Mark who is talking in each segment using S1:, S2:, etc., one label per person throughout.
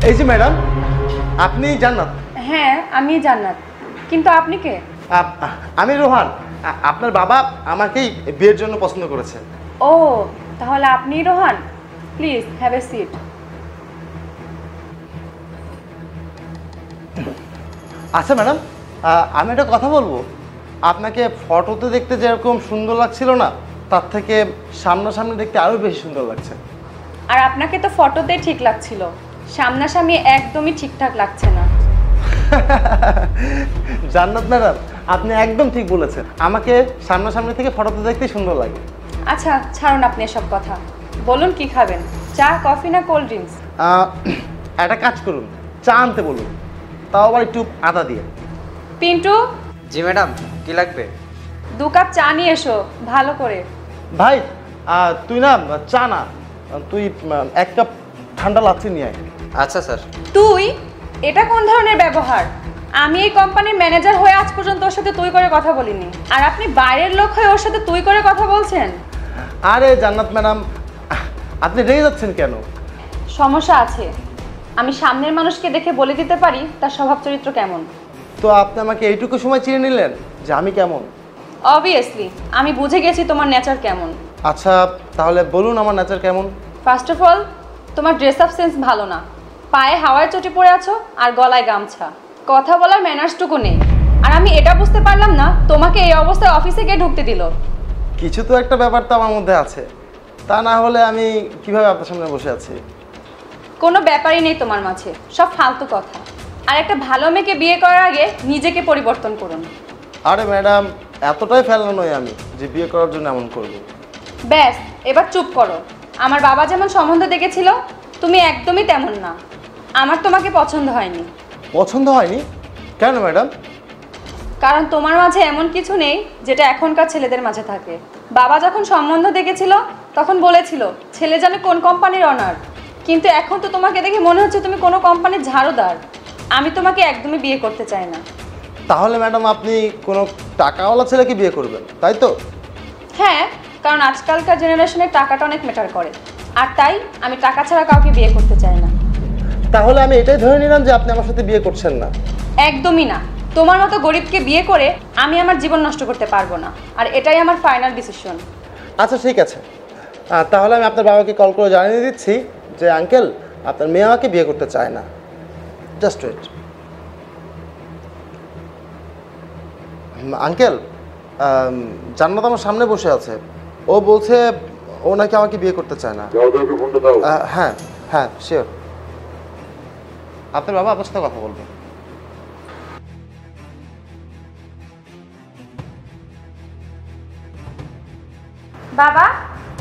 S1: এই যে ম্যাডাম, আপনি জান্নাত?
S2: হ্যাঁ আমি জান্নাত, কিন্তু আপনি কে?
S1: আমি রোহান। আপনার বাবা আমাকেই বিয়ের জন্য পছন্দ করেছে।
S2: ও তাহলে আপনি Rohan, please have a seat.
S1: আচ্ছা ম্যাডাম, আমি একটা কথা বলবো। আপনাকে ফটোতে দেখতে যেরকম সুন্দর লাগছিল না, তার থেকে সামনাসামনি দেখতে আরও বেশি সুন্দর লাগছে।
S2: আর আপনাকে তো ফটোতে ঠিক লাগছিল, সামনাসামনি একদমই ঠিকঠাক লাগছে না।
S1: জান্নাত ম্যাডাম, আপনি একদম ঠিক বলেছেন। আমাকে সামনাসামনি থেকে ফটোতে দেখতেই সুন্দর লাগে।
S2: আচ্ছা ছাড়ুন আপনি এসব কথা, বলুন কি খাবেন, চা কফি না কোল্ড ড্রিঙ্কস?
S1: একটা কাজ করুন, চা আনতে বলুন, তাও আবার একটু আদা দিয়ে।
S2: পিন্টু।
S3: জি ম্যাডাম, কি লাগবে?
S2: 2 কাপ চা নিয়ে এসো ভালো করে।
S1: ভাই তুই না চা না, তুই 1 কাপ ঠান্ডা লাচ্ছি নিয়ে আয়।
S3: আচ্ছা স্যার।
S2: তুই? এটা কোন ধরনের ব্যবহার? আমি এই কোম্পানির ম্যানেজার হয়ে আজ পর্যন্ত ওর সাথে তুই করে কথা বলিনি, আর আপনি বাইরের লোক হয়ে ওর সাথে তুই করে কথা বলছেন।
S1: আরে জান্নাত ম্যাডাম, আপনি রেগে যাচ্ছেন কেন?
S2: সমস্যা আছে, আমি সামনের মানুষকে দেখে বলে দিতে পারি তার স্বভাব চরিত্র কেমন।
S1: তো আপনি আমাকে এইটুকু সময় চিনে নিলেন যে আমি কেমন?
S2: অবভিয়াসলি আমি বুঝে গেছি তোমার নেচার কেমন।
S1: আচ্ছা তাহলে বলুন আমার নেচার কেমন।
S2: ফার্স্ট অফ অল তোমার ড্রেস আপ সেন্স ভালো না, পায়ে হাওয়ায় চটি পরে আছো আর গলায় গামছা, কথা বলার ম্যানার্সটুকু নেই। আর আমি এটা বুঝতে পারলাম না তোমাকে এই অবস্থায় অফিসে গিয়ে ঢুকতে দিল।
S1: কিছু তো একটা ব্যাপার তো আমার মধ্যে আছে, তা না হলে আমি কিভাবে আপনার সামনে বসে আছি?
S2: কোনো ব্যাপারই নেই তোমার মাঝে, সব ফালতু কথা। আর একটা ভালো মেয়েকে বিয়ে করার আগে নিজেকে পরিবর্তন করুন।
S1: আরে ম্যাডাম, এতটাই ফেলনা নই আমি যে বিয়ে করার জন্য এমন করবো।
S2: ব্যাস এবার চুপ করো। আমার বাবা যেমন সম্বন্ধ দেখেছিল তুমি একদমই তেমন না, আমার তোমাকে পছন্দ হয়নি।
S1: পছন্দ হয়নি কেন ম্যাডাম?
S2: কারণ তোমার মাঝে এমন কিছু নেই যেটা এখনকার ছেলেদের মাঝে থাকে। বাবা যখন সম্বন্ধ দেখেছিল তখন বলেছিল ছেলে জানে কোন কোম্পানির অনার, কিন্তু এখন তো তোমাকে দেখে মনে হচ্ছে তুমি কোনো কোম্পানির ঝাড়ুদার। আমি তোমাকে একদমই বিয়ে করতে চাই না।
S1: তাহলে ম্যাডাম আপনি কোনো টাকাওয়ালা ছেলেকে বিয়ে করবেন, তাই তো?
S2: হ্যাঁ, কারণ আজকালকার জেনারেশনে টাকাটা অনেক ম্যাটার করে, আর তাই আমি টাকা ছাড়া কাউকে বিয়ে করতে চাই না।
S1: তাহলে আমি এটাই ধরে নিলাম যে আপনি আমার সাথে বিয়ে করছেন না।
S2: একদমই না, তোমার মতো গরিবকে বিয়ে করে আমি আমার জীবন নষ্ট করতে পারবো না, আর এটাই আমার ফাইনাল ডিসিশন।
S1: আচ্ছা ঠিক আছে, তাহলে আমি আপনার বাবাকে কল করে জানিয়ে দিচ্ছি যে আঙ্কেল আপনার মেয়ে আমাকে বিয়ে করতে চায় না। Just wait. আঙ্কেল, জান্নাত আমার সামনে বসে আছে, ও বলছে ও নাকি আমাকে বিয়ে করতে চায় না। হ্যাঁ হ্যাঁ শিওর, আপনার বাবা আপনার সাথে কথা বলবে।
S2: বাবা,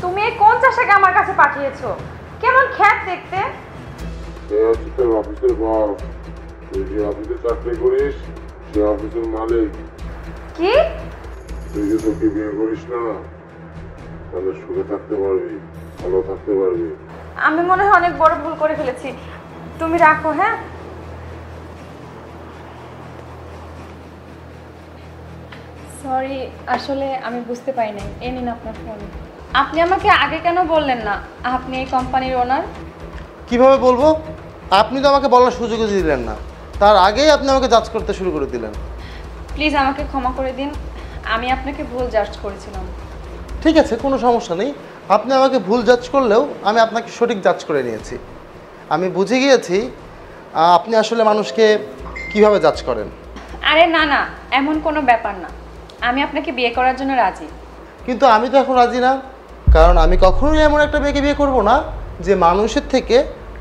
S2: তুমি এই কোন চাষাকে আমার কাছে পাঠিয়েছো? কেমন খ্যাত দেখতে।
S4: অফিসের বস, তুই যে অফিসে চাকরি করিস সে অফিসের মালিক।
S2: কি?
S4: তুই যে তোকে বিয়ে করিস না, তাহলে সুখে থাকতে পারবি, ভালো থাকতে পারবি।
S2: আমি মনে হয় অনেক বড় ভুল করে ফেলেছি, তুমি রাখো। হ্যাঁ সরি, আসলে আমি বুঝতে পারি নাই। এই নিন আপনার ফোন। আপনি আমাকে আগে কেন বললেন না আপনি এই কোম্পানির ওনার?
S1: কিভাবে বলবো? আপনি তো আমাকে বলার সুযোগও দিলেন না, তার আগেই আপনি আমাকে জাজ করতে শুরু করে দিলেন।
S2: প্লিজ আমাকে ক্ষমা করে দিন, আমি আপনাকে ভুল জাজ করেছিলাম।
S1: ঠিক আছে, কোনো সমস্যা নেই। আপনি আমাকে ভুল জাজ করলেও আমি আপনাকে সঠিক জাজ করে নিয়েছি। আমি বুঝে গিয়েছি আপনি আসলে মানুষকে কিভাবে জাজ করেন।
S2: আরে না না, এমন কোনো ব্যাপার না, আমি আপনাকে বিয়ে করার জন্য রাজি।
S1: কিন্তু আমি তো এখন রাজি না, কারণ আমি কখনোই এমন একটা মেয়েকে বিয়ে করব না যে মানুষের থেকে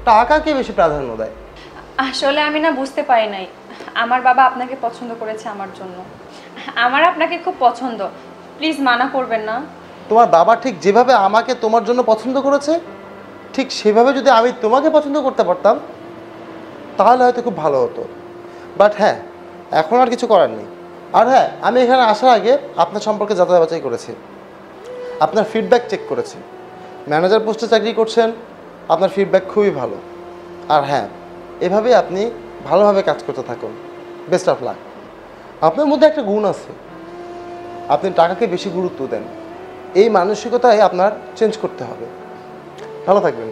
S1: টাকাকে বেশি প্রাধান্য দেয়।
S2: আসলে আমি না বুঝতে পারি নাই, আমার বাবা আপনাকে পছন্দ করেছে আমার জন্য। আমার আপনাকে খুব পছন্দ, প্লিজ মানা করবেন না।
S1: তোমার বাবা ঠিক যেভাবে আমাকে তোমার জন্য পছন্দ করেছে, ঠিক সেভাবে যদি আমি তোমাকে পছন্দ করতে পারতাম তাহলে হয়তো খুব ভালো হতো। বাট হ্যাঁ, এখন আর কিছু করার নেই। আর হ্যাঁ, আমি এখানে আসার আগে আপনার সম্পর্কে যাচাই বাছাই করেছি, আপনার ফিডব্যাক চেক করেছি। ম্যানেজার পোস্টে চাকরি করছেন, আপনার ফিডব্যাক খুবই ভালো। আর হ্যাঁ, এভাবেই আপনি ভালোভাবে কাজ করতে থাকুন। Best of luck. আপনার মধ্যে একটা গুণ আছে, আপনি টাকাকে বেশি গুরুত্ব দেন। এই মানসিকতাই আপনার চেঞ্জ করতে হবে। ভালো থাকবেন।